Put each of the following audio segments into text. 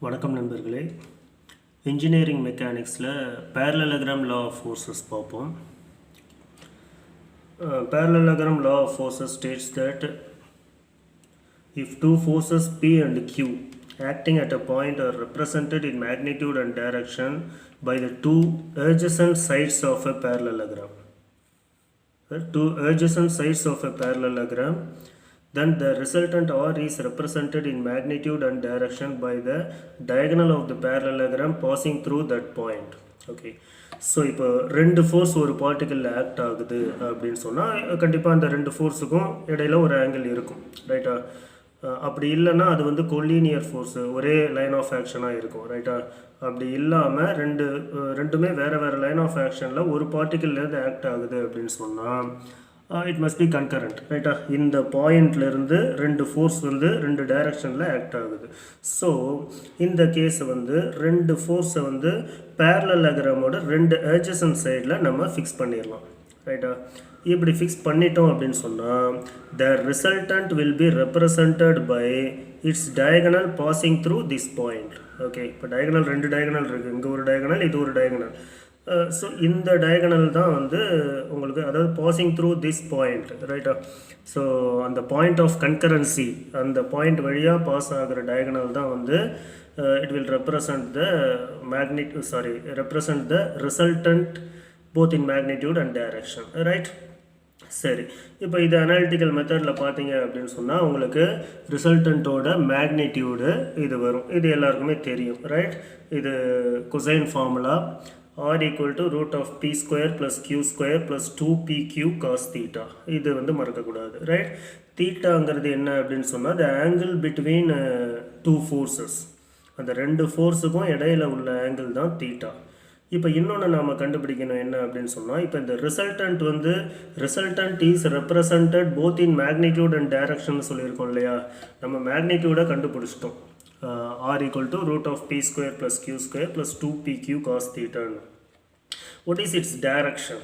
வணக்கம் நண்பர்களே. Engineering மெக்கானிக்ஸில் பேரலலோகிராம் law of forces பார்ப்போம். Parallelogram law of forces states that if two forces P and Q acting at a point are represented in magnitude and direction by the two adjacent sides of a parallelogram, then the resultant R is represented in magnitude and direction by the diagonal of the parallelogram passing through that point. Okay. So இப்போ ரெண்டு force ஒரு பார்ட்டிக்கலில் act ஆகுது அப்படின்னு சொன்னால் கண்டிப்பாக அந்த ரெண்டு ஃபோர்ஸுக்கும் இடையில ஒரு ஆங்கிள் இருக்கும், ரைட்டா? அப்படி இல்லைன்னா அது வந்து கொலீனியர் ஃபோர்ஸு, ஒரே லைன் ஆஃப் ஆக்ஷனாக இருக்கும், ரைட்டா? அப்படி இல்லாமல் ரெண்டுமே வேறு வேறு லைன் ஆஃப் ஆக்ஷனில் ஒரு பார்ட்டிக்கல்லேருந்து ஆக்ட் ஆகுது அப்படின்னு சொன்னால் இட் மஸ்ட் பி கன்கரண்ட், ரைட்டா? இந்த பாயிண்ட்லேருந்து ரெண்டு ஃபோர்ஸ் வந்து ரெண்டு டைரக்ஷனில் ஆக்ட் ஆகுது. ஸோ இந்த கேஸை வந்து ரெண்டு ஃபோர்ஸை வந்து பேரலலோகிராமோட ரெண்டு adjacent சைடில் நம்ம ஃபிக்ஸ் பண்ணிடலாம், ரைட்டா? இப்படி ஃபிக்ஸ் பண்ணிட்டோம் அப்படின்னு சொன்னால் the resultant will be represented by its diagonal passing through this point. Okay, இப்போ டயகனல் ரெண்டு டயகனல் இருக்குது, இங்கே ஒரு டயகனல், இது ஒரு டயகனல். ஸோ இந்த டயகனல் தான் வந்து உங்களுக்கு, அதாவது பாசிங் த்ரூ திஸ் பாயிண்ட், ரைட்டா? ஸோ அந்த பாயிண்ட் ஆஃப் கன்கரன்சி, அந்த பாயிண்ட் வழியாக பாஸ் ஆகிற டயகனல் தான் வந்து it will represent the resultant both in magnitude and direction, right? சரி, இப்போ இது அனாலிட்டிக்கல் மெத்தடில் பார்த்தீங்க அப்படின்னு சொன்னால் உங்களுக்கு ரிசல்டன்ட்டோட மேக்னிடியூடு இது வரும். இது எல்லாருக்குமே தெரியும், ரைட்? இது cosine formula R equal to root of P square plus Q square plus 2PQ cos theta. இது வந்து மறக்கக்கூடாது, ரைட்? தீட்டாங்கிறது என்ன அப்படின்னு சொன்னால் the angle between two forces, அந்த ரெண்டு ஃபோர்ஸுக்கும் இடையில உள்ள ஆங்கிள் தான் தீட்டா. இப்போ இன்னொன்று நாம் கண்டுபிடிக்கணும் என்ன அப்படின்னு சொன்னால், இப்போ இந்த ரிசல்டன்ட் வந்து resultant is represented both in magnitude and direction சொல்லியிருக்கோம் இல்லையா? நம்ம மேக்னிடியூடை கண்டுபிடிச்சிட்டோம். R equal to root of P square plus Q square plus 2PQ cos theta. What is its direction?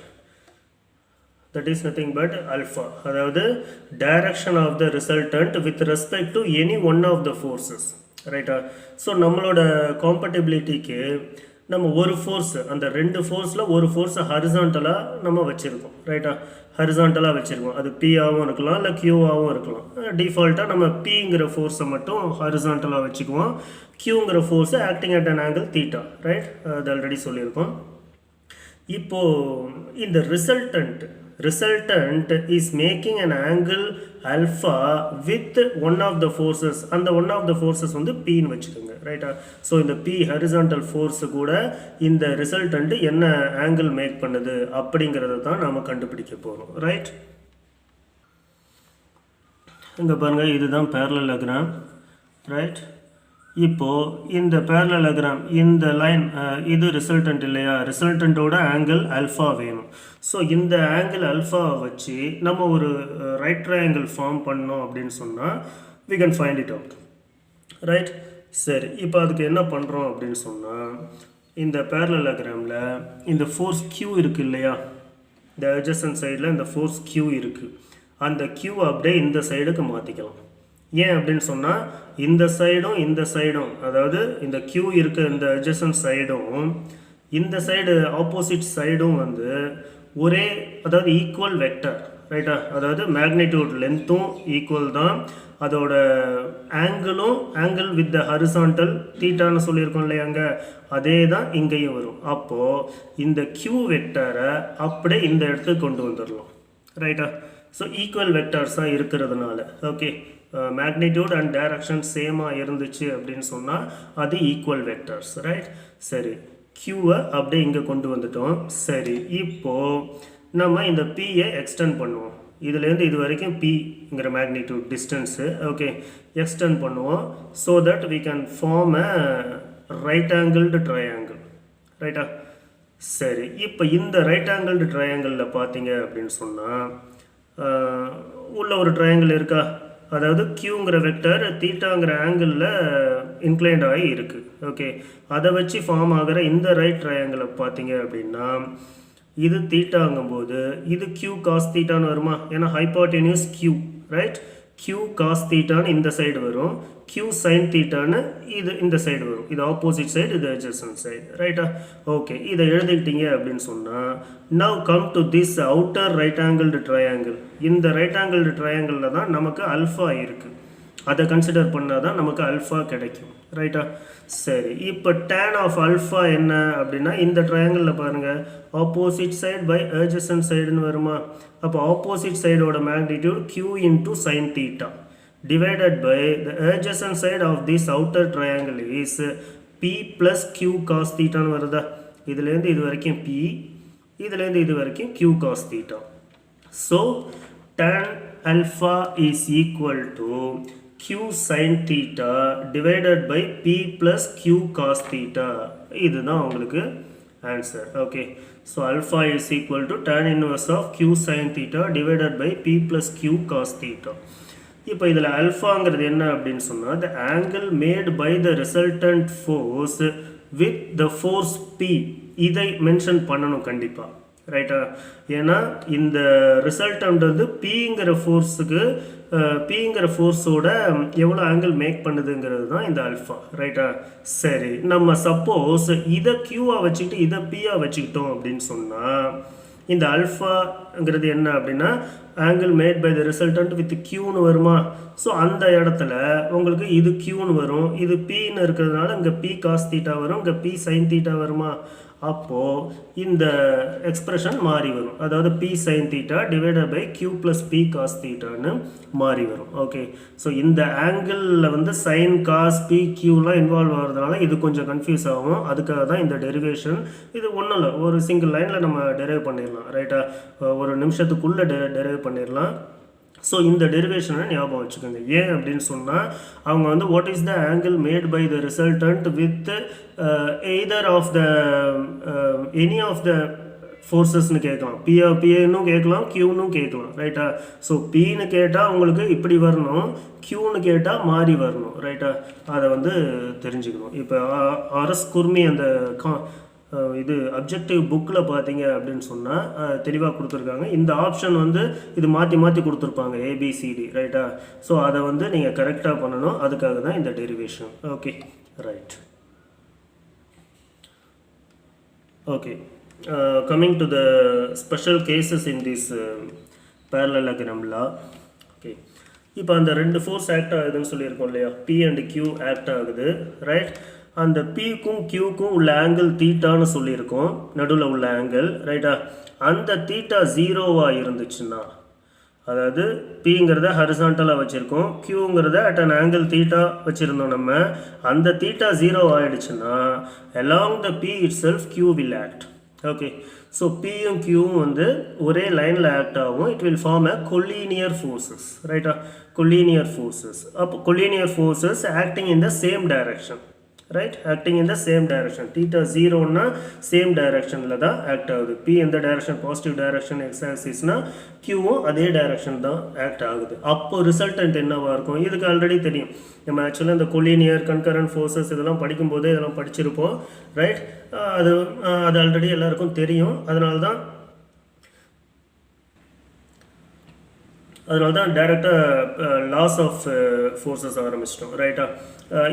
That is nothing but alpha. அதாவது direction of the resultant with respect to any one of the forces, ரைட்டா? So நம்மளோட காம்பட்டிபிலிட்டிக்கு நம்ம ஒரு force, அந்த ரெண்டு ஃபோர்ஸில் ஒரு ஃபோர்ஸை ஹரிசாண்டலாக நம்ம வச்சுருக்கோம், ரைட்டா? ஹரிசாண்டலாக வச்சுருக்கோம். அது பிஆவும் இருக்கலாம், இல்லை கியூவாகவும் இருக்கலாம். டிஃபால்ட்டாக நம்ம பிங்கிற ஃபோர்ஸை மட்டும் ஹரிசாண்டலாக வச்சுக்குவோம், கியூங்கிற ஃபோர்ஸை acting at an angle theta, right? அது ஆல்ரெடி சொல்லியிருக்கோம். இப்போது இந்த resultant is making an angle alpha with one of the forces. அந்த ஒன் ஆஃப் த ஃபோர்ஸஸ் வந்து பின்னு வச்சுக்கோங்க, ரைட்டா? ஸோ இந்த பி ஹரிசாண்டல் ஃபோர்ஸு கூட இந்த ரிசல்டன்ட் என்ன ஆங்கிள் மேக் பண்ணுது அப்படிங்கிறத தான் நாம் கண்டுபிடிக்க போகிறோம், ரைட்? இங்கே பாருங்கள், இதுதான் பேரலலோகிராம், ரைட்? இப்போது இந்த பேரலலோகிராம், இந்த லைன், இது ரிசல்டன்ட் இல்லையா? ரிசல்டன்ட்டோட ஆங்கிள் அல்ஃபா வேணும். ஸோ இந்த ஆங்கிள் அல்ஃபாவை வச்சு நம்ம ஒரு ரைட் ட்ரையாங்கிள் ஃபார்ம் பண்ணோம் அப்படின்னு சொன்னால் we can find it out, right? சரி, இப்போ அதுக்கு என்ன பண்ணுறோம் அப்படின்னு சொன்னால், இந்த பேரலலோகிராமில் இந்த ஃபோர்ஸ் Q இருக்குது இல்லையா? இந்த adjacent சைடில் இந்த ஃபோர்ஸ் Q இருக்குது. அந்த Q அப்படியே இந்த சைடுக்கு மாற்றிக்கலாம். ஏன் அப்படின்னு சொன்னால் இந்த சைடும், அதாவது இந்த Q இருக்க இந்த adjacent சைடும் இந்த சைடு ஆப்போசிட் சைடும் வந்து ஒரே, அதாவது ஈக்குவல் வெக்டர், ரைட்டா? அதாவது மேக்னிடியூட் லென்த்தும் ஈக்குவல் தான், அதோட ஆங்கிள் வித் த ஹரிசாண்டல் தீட்டான்னு சொல்லியிருக்கோம் இல்லையாங்க? அதே தான் இங்கேயும் வரும். அப்போது இந்த Q வெக்டரை அப்படியே இந்த இடத்துக்கு கொண்டு வந்துடலாம், ரைட்டா? ஸோ ஈக்குவல் வெக்டர்ஸாக இருக்கிறதுனால, ஓகே, மேக்னிடியூட் அண்ட் டைரக்ஷன் சேமாக இருந்துச்சு அப்படின்னு சொன்னால் அது ஈக்குவல் வெக்டர்ஸ், ரைட்? சரி, Qவை அப்படியே இங்கே கொண்டு வந்துட்டோம். சரி, இப்போது நம்ம இந்த Pயை எக்ஸ்டெண்ட் பண்ணுவோம். இதுலேருந்து இது வரைக்கும் Pங்கிற மேக்னிடியூட் டிஸ்டன்ஸு, ஓகே, எக்ஸ்டெண்ட் பண்ணுவோம். So that we can form a right angled triangle, ரைட்டா? சரி, இப்போ இந்த ரைட் ஆங்கிள்டு ட்ரையாங்கிளில் பார்த்தீங்க அப்படின்னு சொன்னால் உள்ள ஒரு ட்ரையாங்கிள் இருக்கா? அதாவது Qங்கிற வெக்டர் தீட்டாங்கிற ஆங்கிளில் இன்க்ளைண்ட் ஆகி இருக்குது, ஓகே. அதை வச்சு ஃபார்ம் ஆகிற இந்த ரைட் ட்ரையாங்கிளை பார்த்தீங்க அப்படின்னா இது தீட்டாங்கும்போது இது Q காஸ் தீட்டான்னு வருமா? ஏன்னா hypotenuse Q, right? q cos தீட்டான்னு இந்த சைடு வரும், q sin தீட்டான்னு இது இந்த சைடு வரும். இது ஆப்போசிட் சைடு, இது adjacent சைடு, ரைட்டா? ஓகே, இதை எழுதிக்கிட்டீங்க அப்படின்னு சொன்னால் now come to this outer right angled triangle. இந்த ரைட் ஆங்கிள்டு ட்ரையாங்கிளில் தான் நமக்கு அல்ஃபா இருக்குது. அதை கன்சிடர் பண்ணால் தான் நமக்கு அல்ஃபா கிடைக்கும், ரைட்டா? சரி, இப்போ tan ஆஃப் அல்ஃபா என்ன அப்படின்னா இந்த ட்ரையாங்கிளில் பாருங்கள், ஆப்போசிட் சைடு பை adjacent சைடுன்னு வருமா? அப்போ ஆப்போசிட் சைடோட magnitude q into sine theta divided by the adjacent side of this outer triangle is p plus q cos theta னு வருதா? இதுலேருந்து இது வரைக்கும் p, இதுலேருந்து இது வரைக்கும் q cos theta. So tan alpha is equal to q sin theta divided by p plus q cos theta. இதுதான் உங்களுக்கு answer. Okay, so alpha is equal to tan inverse of q sin theta divided by p plus q cos theta. இப்போ இதில் அல்ஃபாங்கிறது என்ன அப்படின்னு சொன்னால் the angle made by the resultant force with the force P. இதை mention பண்ணணும் கண்டிப்பாக, ரைட்டா? ஏன்னா இந்த ரிசல்டன்ட் வந்து Pங்கிற ஃபோர்ஸுக்கு Pங்கிற ஃபோர்ஸோட எவ்வளோ ஆங்கிள் மேக் பண்ணுதுங்கிறது தான் இந்த அல்ஃபா, ரைட்டா? சரி, நம்ம சப்போஸ் இதை Qஆ வச்சுக்கிட்டு இதை Pஆ வச்சுக்கிட்டோம் அப்படின்னு சொன்னால் இந்த அல்ஃபாங்கிறது என்ன அப்படின்னா angle made by the resultant with க்யூன்னு வருமா? ஸோ அந்த இடத்துல உங்களுக்கு இது க்யூன்னு வரும், இது பின்னு இருக்கிறதுனால இங்கே பி காஸ் தீட்டா வரும், இங்கே பி சைன் தீட்டா வருமா? அப்போது இந்த எக்ஸ்பிரஷன் மாறி வரும், அதாவது P sine theta divided by Q plus P cos தீட்டான்னு மாறி வரும். ஓகே, ஸோ இந்த ஆங்கிளில் வந்து சைன் காஸ் பி க்யூலாம் இன்வால்வ் ஆகிறதுனால இது கொஞ்சம் கன்ஃபியூஸ் ஆகும். அதுக்காக தான் இந்த டெரிவேஷன். இது ஒன்றும் இல்லை, ஒரு சிங்கிள் லைனில் நம்ம டெரைவ் பண்ணிடலாம், ரைட்டா? ஒரு நிமிஷத்துக்குள்ளே டெரைவ் பண்ணிடலாம். ஸோ இந்த டெரிவேஷனை ஞாபகம் வச்சுக்கோங்க. ஏன் அப்படின்னு சொன்னால் அவங்க வந்து what is the angle made by the resultant with either of the any of the ஃபோர்ஸஸ்ன்னு கேட்கலாம், பிஏன்னு கேட்கலாம், க்யூன்னு கேட்கலாம், ரைட்டா? ஸோ பின்னு கேட்டால் உங்களுக்கு இப்படி வரணும், க்யூன்னு கேட்டால் மாறி வரணும், ரைட்டா? அதை வந்து தெரிஞ்சுக்கணும். இப்போ ஆர்எஸ் குர்மி அந்த இது அப்ஜெக்டிவ் புக்கில் பார்த்தீங்க அப்படின்னு சொன்னால் தெளிவாக கொடுத்துருக்காங்க. இந்த ஆப்ஷன் வந்து இது மாற்றி மாற்றி கொடுத்துருப்பாங்க, ஏபிசிடி, ரைட்டா? ஸோ அதை வந்து நீங்கள் கரெக்டாக பண்ணணும், அதுக்காக தான் இந்த derivation. Okay, right. Okay, coming to the special cases in this parallelogram law. Okay, இப்போ அந்த ரெண்டு ஃபோர்ஸ் ஆக்ட் ஆகுதுன்னு சொல்லியிருக்கோம் இல்லையா? பி அண்ட் கியூ ஆக்ட் ஆகுது, ரைட்? அந்த பிக்கும் கியூக்கும் உள்ள ஆங்கிள் தீட்டான்னு சொல்லியிருக்கோம், நடுவில் உள்ள ஆங்கிள், ரைட்டா? அந்த தீட்டா ஜீரோவாக இருந்துச்சுன்னா, அதாவது பிங்கிறத ஹரிசாண்டலாக வச்சுருக்கோம், கியூங்கிறத அட் அன் ஆங்கிள் தீட்டா வச்சுருந்தோம் நம்ம, அந்த தீட்டா ஜீரோ ஆகிடுச்சுன்னா along the P itself Q will act. Okay, so பியும் கியூவும் வந்து ஒரே லைனில் ஆக்ட் ஆகும். It will form a collinear forces, ரைட்டா? Collinear forces. அப்போ collinear forces acting in the same direction, right? Acting in the same direction. Theta 0 na same direction la da act ஆகுது. P in the direction positive direction x axis na Q அதே direction தான் act ஆகுது. அப்போ resultant என்னவா இருக்கும்? இதுக்கு already தெரியும். நம்ம ஆக்சுவலாக இந்த கொலினியர் கன்கரண்ட் ஃபோர்ஸஸ் இதெல்லாம் படிக்கும்போதே இதெல்லாம் படிச்சிருப்போம், ரைட்? அது ஆல்ரெடி எல்லாருக்கும் தெரியும். அதனால தான் டைரெக்டாக லாஸ் ஆஃப் ஃபோர்ஸஸ் ஆரம்பிச்சிட்டோம், ரைட்டா?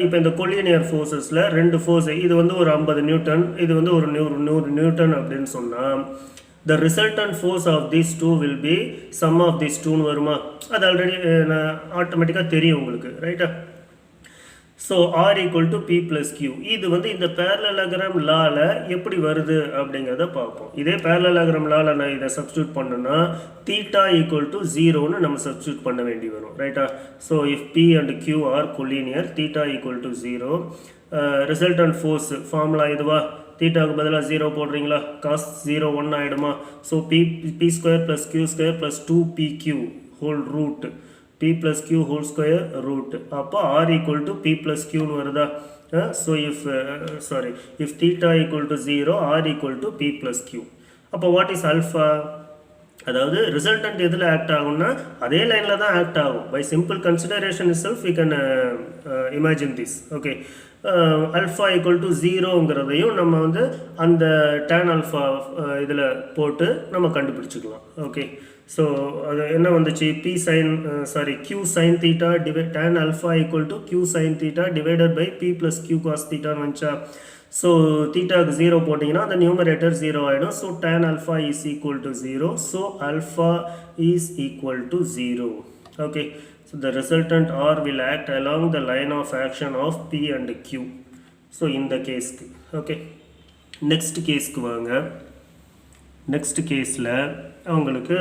இப்போ இந்த கொலினியர் ஃபோர்ஸஸில் ரெண்டு ஃபோர்ஸ், இது வந்து ஒரு 50 நியூட்டன், இது வந்து ஒரு 100 நியூட்டன் அப்படின்னு சொன்னால் the resultant force of these two will be sum of these two வருமா? அது ஆல்ரெடி ஆட்டோமேட்டிக்காக தெரியும் உங்களுக்கு, ரைட்டா? So R equal to P plus Q. இது வந்து இந்த பேரலோகிராம் லாவில் எப்படி வருது அப்படிங்கிறத பார்ப்போம். இதே பேரலோகிராம் லாவில் நான் இதை சப்ஸ்டியூட் பண்ணேன்னா தீட்டா ஈக்குவல் டு 0ன்னு நம்ம சப்ஸ்டியூட் பண்ண வேண்டி வரும், ரைட்டா? So if P and Q are collinear, theta equal to 0. Resultant force formula இதுவா? தீட்டாவுக்கு பதிலாக 0 போடுறீங்களா? காஸ் 0 1 ஆகிடுமா? So P square plus Q square plus 2pq whole root p plus q whole square root. அப்போ r equal to p plus q னு வருதா? So if theta equal to 0, r equal to p plus q. அப்போ what is alpha? அதாவது resultant எதில் act ஆகும்னா அதே லைனில் தான் ஆக்ட் ஆகும். By simple consideration itself we can imagine this. Okay, alpha equal to 0ங்கிறதையும் நம்ம வந்து அந்த tan alpha இதில் போட்டு நம்ம கண்டுபிடிச்சிக்கலாம். ஓகே, ஸோ அது என்ன வந்துச்சு, q sin theta tan alpha equal to q sin theta divided by p plus q cos theta வந்துச்சா. ஸோ தீட்டாக்கு 0 போட்டிங்கன்னா அந்த நியூமரேட்டர் 0 ஆகிடும். So tan alpha is equal to 0. So alpha is equal to 0. Okay, so the resultant R will act along the line of action of P and Q. So இந்த கேஸ்க்கு okay. Next கேஸ்க்கு வாங்க. Next கேஸில் அவங்களுக்கு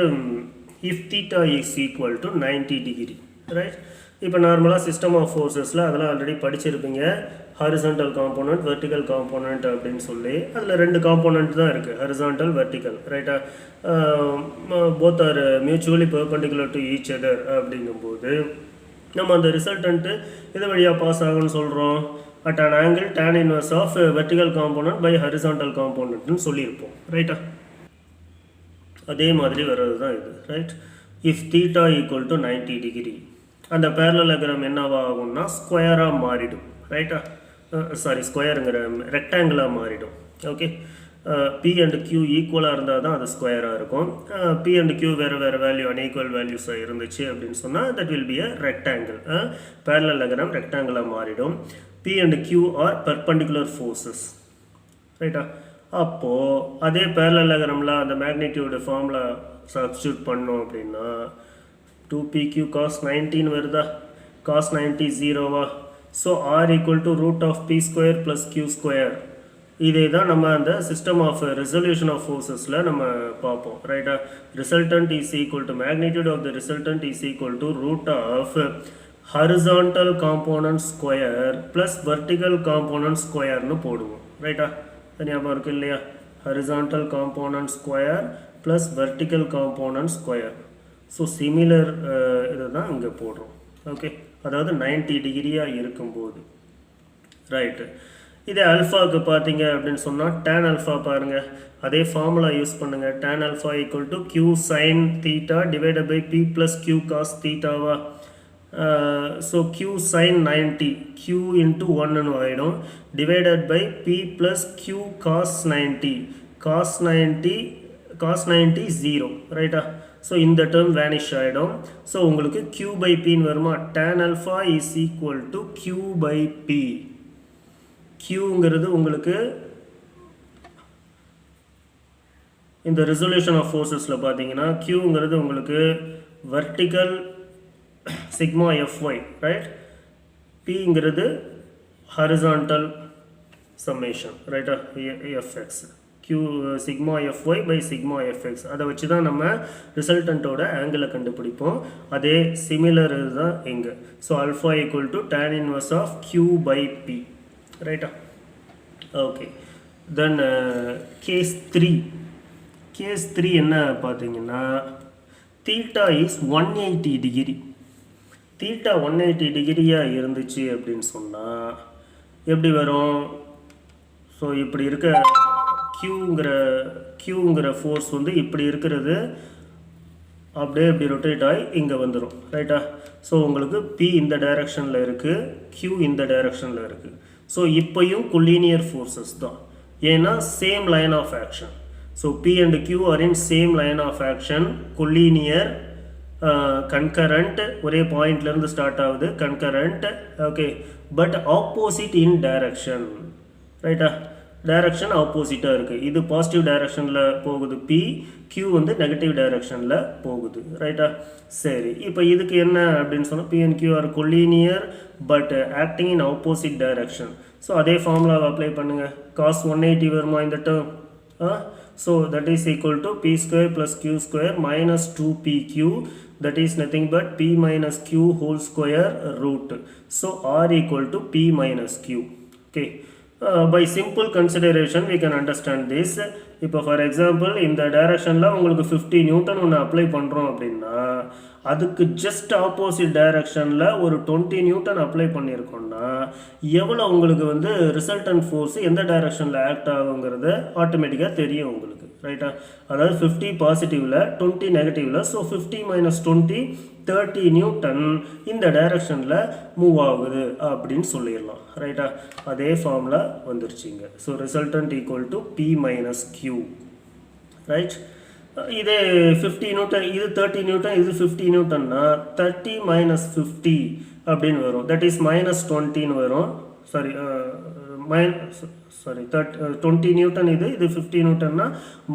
if theta is equal to 90 degree, right. இப்போ நார்மலாக system of ஃபோர்ஸஸில் அதெல்லாம் already படிச்சிருப்பீங்க. Horizontal component, vertical component அப்படின்னு சொல்லி அதில் 2 காம்போனன்ட் தான் இருக்குது, ஹாரிசான்டல், வெர்டிக்கல், ரைட்டா. Both are mutually perpendicular to each other அப்படிங்கும்போது நம்ம அந்த ரிசல்டன்ட்டு இது வழியாக பாஸ் ஆகும்னு சொல்கிறோம். At an angle tan inverse of vertical component by horizontal காம்போனன்ட்னு சொல்லியிருப்போம், ரைட்டா. அதே மாதிரி வர்றது தான் இது, right. If theta equal to 90 degree அந்த பேரலோகிராம் என்னவா ஆகும்னா ஸ்கொயராக மாறிடும், ரைட்டா. ஸ்கொயருங்கிற ரெக்டாங்கிளாக மாறிடும். ஓகே, பி அண்ட் கியூ ஈக்குவலாக இருந்தால் தான் அது ஸ்கொயராக இருக்கும். பி அண்ட் கியூ வேறு வேல்யூ அன்ஈக்குவல் வேல்யூஸாக இருந்துச்சு அப்படின்னு சொன்னால் that will be a rectangle. Parallelogram ரெக்டாங்கிளாக மாறிடும். P and Q are perpendicular forces, ரைட்டா. அப்போது அதே பேரலோகிராமில் அந்த மேக்னிடியூடு ஃபார்மில் சப்ஸ்டியூட் பண்ணோம் அப்படின்னா 2pq cos 19 வருதா, cos 90 0வா. So r equal to root of p square plus q square. இதே தான் நம்ம அந்த சிஸ்டம் ஆஃப் ரெசல்யூஷன் ஆஃப் ஃபோர்ஸஸில் நம்ம பார்ப்போம், ரைட்டா. Resultant is equal to magnitude of the resultant is equal to root of horizontal component square plus vertical component ஸ்கொயர்னு போடுவோம், ரைட்டா. ஞாபகம் இருக்கு இல்லையா, horizontal component square plus vertical component square. So similar இதை தான் இங்கே போடுறோம், ஓகே. அதாவது 90 டிகிரியாக இருக்கும்போது, ரைட்டு. இதே அல்ஃபாவுக்கு பார்த்தீங்க அப்படின்னு சொன்னால் tan alpha பாருங்கள், அதே ஃபார்முலா யூஸ் பண்ணுங்கள். tan alpha equal to q sin theta divided by p plus q cos thetaவா. So q sin 90 q into 1ன்னு ஆகிடும் divided by p plus q cos 90 cos 90 0, ரைட்டா. ஸோ இந்த டேர்ம் வேனிஷ் ஆகிடும். So உங்களுக்கு q by பின்னு வருமா. tan alpha is equal to q by P. க்யூங்கிறது உங்களுக்கு இந்த ரெசல்யூஷன் ஆஃப் ஃபோர்ஸஸில் பார்த்தீங்கன்னா க்யூங்கிறது உங்களுக்கு வெர்டிக்கல் சிக்மா எஃப்ஒய், ரைட். பிங்கிறது ஹரிசான்டல் சம்மேஷன், ரைட்டா, FX. q sigma FY by sigma FX. அதை வச்சு தான் நம்ம ரிசல்டண்ட்டோட ஆங்கிளை கண்டுபிடிப்போம். அதே சிமிலர் இதுதான் இங்கே. So alpha equal to tan inverse of q by P, ரைட்டா. ஓகே, தென் கேஸ் 3 என்ன பார்த்தீங்கன்னா தீட்டா இஸ் 180 டிகிரி. தீட்டா 180 டிகிரியாக இருந்துச்சு அப்படின்னு சொன்னால் எப்படி வரும். ஸோ இப்படி இருக்க க்யூங்கிற ஃபோர்ஸ் வந்து இப்படி இருக்கிறது அப்படியே இப்படி ரொட்டேட் ஆகி இங்கே வந்துடும், ரைட்டா. ஸோ உங்களுக்கு P இந்த டைரக்ஷனில் இருக்குது, Q இந்த டைரக்ஷனில் இருக்குது. ஸோ இப்போயும் கொலீனியர் ஃபோர்ஸஸ் தான், ஏன்னா same line of action. So P and Q are in same line of action, collinear, concurrent, ஒரே பாயிண்ட்லேருந்து ஸ்டார்ட் ஆகுது, concurrent, okay. But opposite in direction, ரைட்டா. டைரக்ஷன் ஆப்போசிட்டாக இருக்குது. இது பாசிட்டிவ் டைரக்ஷனில் போகுது P, Q வந்து நெகட்டிவ் டைரக்ஷனில் போகுது, ரைட்டா. சரி, இப்போ இதுக்கு என்ன அப்படின்னு சொன்னால் P and Q are collinear but acting in opposite direction. So அதே ஃபார்முலாவை அப்ளை பண்ணுங்கள். cos 180 வருமா இந்த டேர்ம். So that is equal to P square plus Q square minus 2PQ, that is nothing but P minus Q whole square root. So R equal to P minus Q, okay. By simple consideration we can understand this. இப்போ for example இந்த டைரக்ஷனில் உங்களுக்கு 50 Newton ஒன்று apply பண்ணுறோம் அப்படின்னா அதுக்கு just opposite டைரக்ஷனில் ஒரு 20 நியூட்டன் அப்ளை பண்ணியிருக்கோம்னா எவ்வளோ உங்களுக்கு வந்து ரிசல்டன்ட் ஃபோர்ஸ் எந்த டைரக்ஷனில் ஆக்ட் ஆகுங்கிறது ஆட்டோமேட்டிக்காக தெரியும் உங்களுக்கு, ரைட்டா. அதாவது 50 பாசிட்டிவில் 20 நெகட்டிவில். ஸோ 50 மைனஸ் 20 30 நியூட்டன் இந்த டைரக்ஷனில் மூவ் ஆகுது அப்படின்னு சொல்லிடலாம், ரைட்டா. அதே ஃபார்முலா வந்துருச்சுங்க. So resultant equal to P minus Q, right. இதே 50 நியூட்டன், இது 30 நியூட்டன், இது 50 நியூட்டன்னா 30 மைனஸ் 50 அப்படின்னு வரும். தட் இஸ் மைனஸ் 20ன்னு வரும். சாரி சாரி 20 நியூட்டன், இது 50 நியூட்டன்னா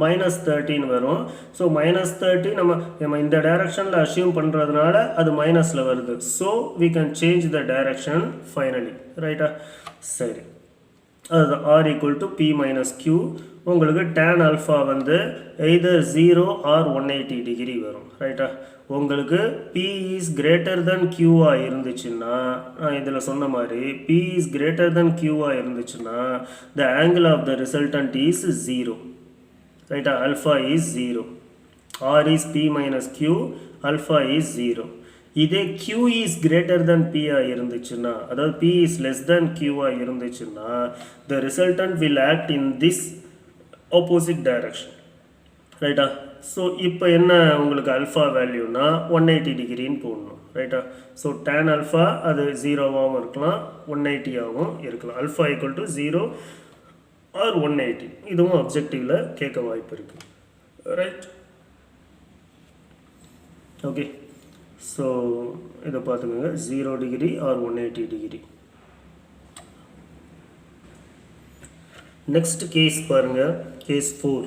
மைனஸ் 13 வரும். ஸோ மைனஸ் 30 நம்ம இந்த டைரக்ஷனில் அசியூம் பண்ணுறதுனால அது மைனஸில் வருது. So we can change the direction finally. ரைட்டா? சரி, அதுதான் R equal to P minus Q. உங்களுக்கு tan ஆல்ஃபா வந்து எய்தர் 0 ஆர் 180 டிகிரி வரும். ரைட்டா? உங்களுக்கு P இஸ் கிரேட்டர் தென் Qஆ இருந்துச்சுன்னா, நான் இதில் சொன்ன மாதிரி P இஸ் கிரேட்டர் தென் Qஆ இருந்துச்சுன்னா the angle of the resultant is 0. ரைட்டா? Alpha is 0. R is P minus Q, alpha is 0. இதே Q is greater then P ஆ இருந்துச்சுன்னா, அதாவது P is less than Q ஆ இருந்துச்சுன்னா த resultant will act in this opposite direction. ரைட்டா? So இப்போ என்ன உங்களுக்கு alpha வேல்யூனா 180 டிகிரின்னு போடணும். ரைட்டா? ஸோ tan ஆல்ஃபா அது 0வாகவும் இருக்கலாம், 180ஆகவும் இருக்கலாம். Alpha equal to 0 or 180. இதுவும் அப்ஜெக்டிவில் கேட்க வாய்ப்பு இருக்குது. ரைட்? ஓகே, ஸோ இதை பார்த்துக்கோங்க, 0 degree or 180 degree. Next case பாருங்கள், case 4.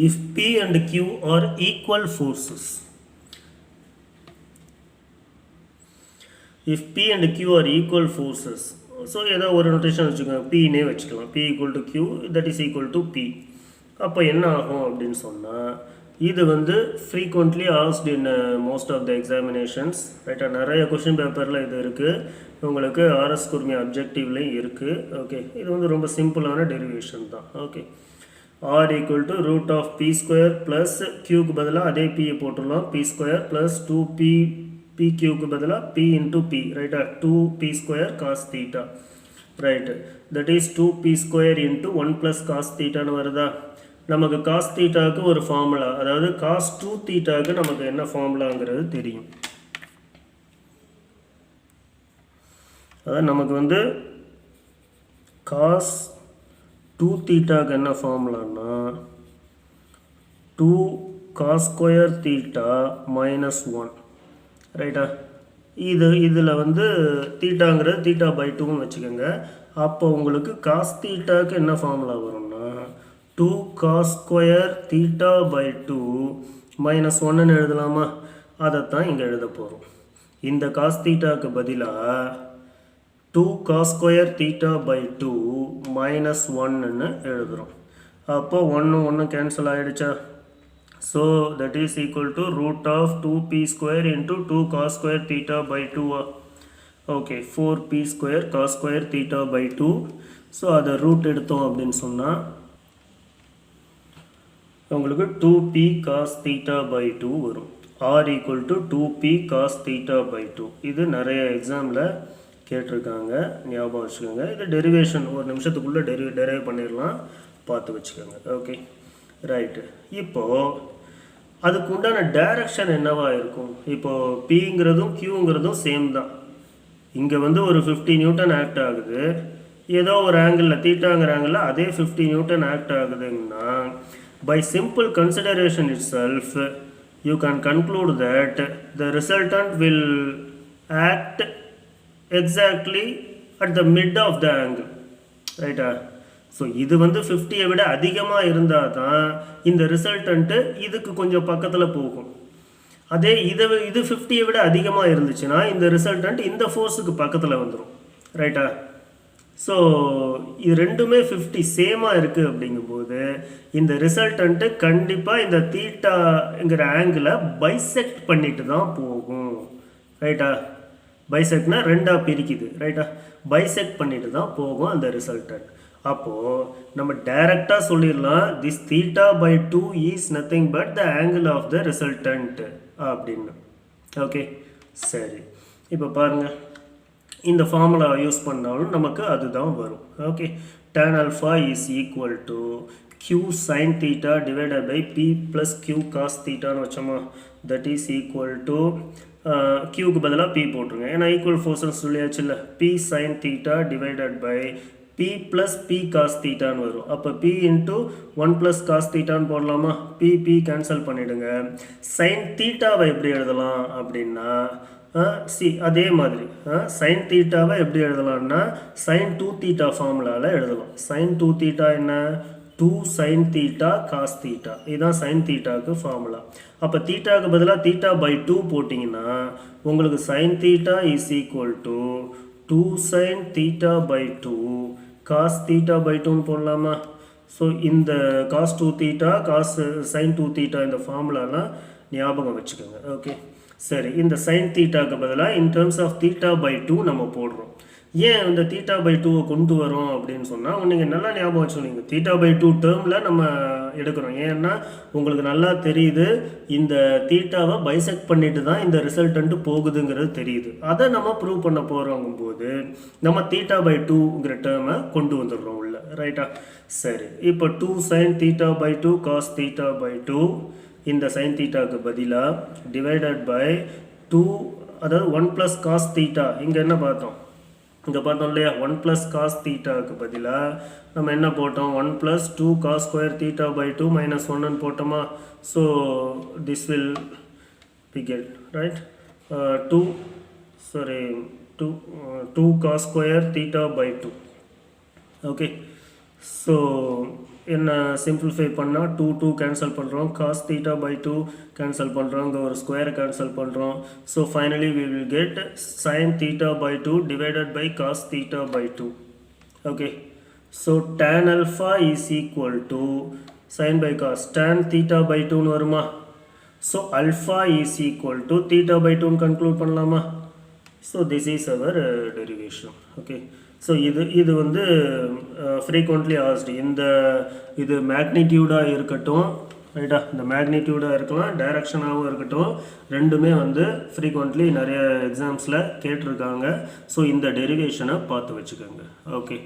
If P and Q are equal forces, if P and Q are equal forces, so ஏதோ ஒரு நோட்டேஷன் வச்சுக்கோங்க, Pனே வச்சுக்கலாம். P equal to Q, that is equal to P. அப்போ என்ன ஆகும் அப்படின்னு சொன்னால், இது வந்து frequently asked in most of the examinations. ரைட்டா? நிறைய கொஷின் பேப்பரில் இது இருக்குது, உங்களுக்கு ஆர்எஸ் குர்மி அப்ஜெக்டிவ்லேயும் இருக்குது. ஓகே, இது வந்து ரொம்ப சிம்பிளான டெரிவேஷன் தான். Okay, R equal to root of P square plus Q க்கு பதிலாக அதே P போட்டுடலாம். P square plus 2P PQ க்கு பதிலாக P into P. ரைட்டா? 2P square cos theta. Right? that is 2P square into 1 plus cos thetaன்னு வருதா? நமக்கு cos thetaக்கு ஒரு ஃபார்முலா, அதாவது cos 2 thetaக்கு நமக்கு என்ன ஃபார்முலாங்கிறது தெரியும். அதாவது நமக்கு வந்து cos 2 தீட்டாக்கு என்ன ஃபார்முலான்னா 2 cos ஸ்கொயர் தீட்டா மைனஸ் 1. ரைட்டா? இதில் வந்து தீட்டாங்கிறது தீட்டா பை 2ன்னு வச்சுக்கோங்க. அப்போ உங்களுக்கு காஸ் தீட்டாக்கு என்ன ஃபார்முலா வரும்னா 2 cos square theta by 2 minus 1ன்னு எழுதலாமா? அதைத்தான் இங்கே எழுத போகிறோம். இந்த காஸ் தீட்டாக்கு பதிலாக 2 cos square theta by 2 minus 1ன்னு எழுதுகிறோம். அப்போ 1 கேன்சல் ஆகிடுச்சா? So that is equal to root of 2p square into 2 cos square theta by 2. Okay, 4p square cos square theta by 2. So அதை ரூட் எடுத்தோம் அப்படின்னு சொன்னால் உங்களுக்கு 2p cos தீட்டா பை 2 வரும். R equal to 2p cos theta by 2. இது நிறைய எக்ஸாமில் கேட்டிருக்காங்க, ஞாபகம் வச்சுக்கோங்க. இது டெரிவேஷன் ஒரு நிமிஷத்துக்குள்ளே டெரைவ் பண்ணிடலாம், பார்த்து வச்சுக்கோங்க. Okay, right. இப்போது அதுக்கு உண்டான டைரக்ஷன் என்னவா இருக்கும்? இப்போது பிங்கிறதும் கியூங்கிறதும் சேம் தான். இங்கே வந்து ஒரு 50 நியூட்டன் ஆக்ட் ஆகுது, ஏதோ ஒரு ஆங்கிளில் தீட்டாங்கிற ஆங்கிளில் அதே 50 நியூட்டன் ஆக்ட் ஆகுதுன்னா by simple consideration itself you can conclude that the resultant will act exactly at the mid of the angle. ரைட்டா? ஸோ இது வந்து 50ஐ விட அதிகமாக இருந்தால் தான் இந்த ரிசல்டன்ட்டு இதுக்கு கொஞ்சம் பக்கத்தில் போகும். அதே இது 50ஐ விட அதிகமாக இருந்துச்சுன்னா இந்த ரிசல்டன்ட் இந்த ஃபோர்ஸுக்கு பக்கத்தில் வந்துடும். ரைட்டா? ஸோ இது ரெண்டுமே 50 சேமாக இருக்குது அப்படிங்கும்போது இந்த ரிசல்டன்ட்டு கண்டிப்பாக இந்த தீட்டாங்கிற ஆங்கிளை பைசெக்ட் பண்ணிட்டு தான் போகும். ரைட்டா? பைசெக்ட்னா ரெண்டாக பிரிக்குது. ரைட்டா? பைசெக்ட் பண்ணிட்டு தான் போகும் அந்த ரிசல்டன்ட். அப்போது நம்ம டைரெக்டாக சொல்லிடலாம் this theta by 2 is nothing but the angle of the resultant அப்படின்னு. ஓகே, சரி. இப்போ பாருங்கள், இந்த ஃபார்முலா யூஸ் பண்ணாலும் நமக்கு அதுதான் வரும். Okay, tan alpha is equal to q sin theta divided by p plus q cos theta ன்னு வச்சோமா? that is equal to q க்கு பதிலாக p போட்டுருங்க, ஏன்னா ஈக்குவல் ஃபோர்ஸஸ் சொல்லியாச்சு இல்லை. p sin theta divided by p plus p cos தீட்டான்னு வரும். அப்போ p into 1 plus cos தீட்டான்னு போடலாமா? p கேன்சல் பண்ணிடுங்க. சைன் தீட்டாவை எப்படி எழுதலாம் அப்படின்னா அதே மாதிரி சைன் தீட்டாவை எப்படி எழுதலாம்னா சைன் 2 தீட்டா ஃபார்முலாவில் எழுதலாம். சைன் 2 தீட்டா என்ன? 2 sin தீட்டா காஸ் தீட்டா. இதுதான் சைன் தீட்டாவுக்கு ஃபார்முலா. அப்போ தீட்டாவுக்கு பதிலாக தீட்டா பை 2 போட்டிங்கன்னா உங்களுக்கு sine theta is equal to 2 sin theta by 2 cos theta by 2ன்னு போடலாமா? ஸோ இந்த cos 2 theta cos sine 2 theta இந்த ஃபார்முலாலாம் ஞாபகம் வச்சுக்கோங்க. ஓகே, சரி. இந்த சைன் தீட்டாவுக்கு பதிலாக in terms of theta by 2 நம்ம போடுறோம். ஏன் இந்த தீட்டா பை 2 கொண்டு வரோம் அப்படின்னு சொன்னால் நீங்கள் நல்லா ஞாபகம் வச்சுக்கோங்க. தீட்டா பை 2 டேர்மில் நம்ம எடுக்கிறோம். ஏன்னா உங்களுக்கு நல்லா தெரியுது இந்த தீட்டாவை பைசெக்ட் பண்ணிட்டு தான் இந்த ரிசல்டன்ட் போகுதுங்கிறது தெரியுது. அதை நம்ம ப்ரூவ் பண்ண போகிறோங்கும் போது நம்ம தீட்டா பை 2ங்கிற டேர்மை கொண்டு வந்துடுறோம் உள்ள. ரைட்டா? சரி, இப்போ 2 sin theta by 2 cos theta by 2 இந்த சைன் தீட்டாவுக்கு பதிலாக டிவைடட் பை 2, அதாவது 1 ப்ளஸ் காஸ் தீட்டா. இங்கே என்ன பார்த்தோம்? இங்கே பார்த்தோம் இல்லையா? 1 ப்ளஸ் காஸ் தீட்டாவுக்கு பதிலாக நம்ம என்ன போட்டோம்? 1 plus 2 cos square theta by 2 minus 1ன்னு போட்டோமா? So this will be get right 2 cos square theta by 2. Okay, so என்ன சிம்பிளிஃபை பண்ணால் 2 கேன்சல் பண்ணுறோம், காஸ் தீட்டா பை 2 கேன்சல் பண்ணுறோம், இங்கே ஒரு ஸ்கொயரை கேன்சல் பண்ணுறோம். So finally we will get sine theta by 2 divided by cos theta by 2. Okay, so tan alpha is equal to sine by cos tan theta by 2ன்னு வருமா? So alpha is equal to theta by 2ன்னு conclude பண்ணலாமா? So this is our derivation. Okay, so இது வந்து frequently asked. இது மேக்னிடியூடாக இருக்கட்டும், ரைட்டா? இந்த மேக்னிடியூடாக இருக்கலாம், டைரக்ஷனாகவும் இருக்கட்டும், ரெண்டுமே வந்து ஃப்ரீக்வெண்ட்லி நிறைய எக்ஸாம்ஸில் கேட்டிருக்காங்க. ஸோ இந்த டெரிவேஷனை பார்த்து வச்சுக்கோங்க. ஓகே.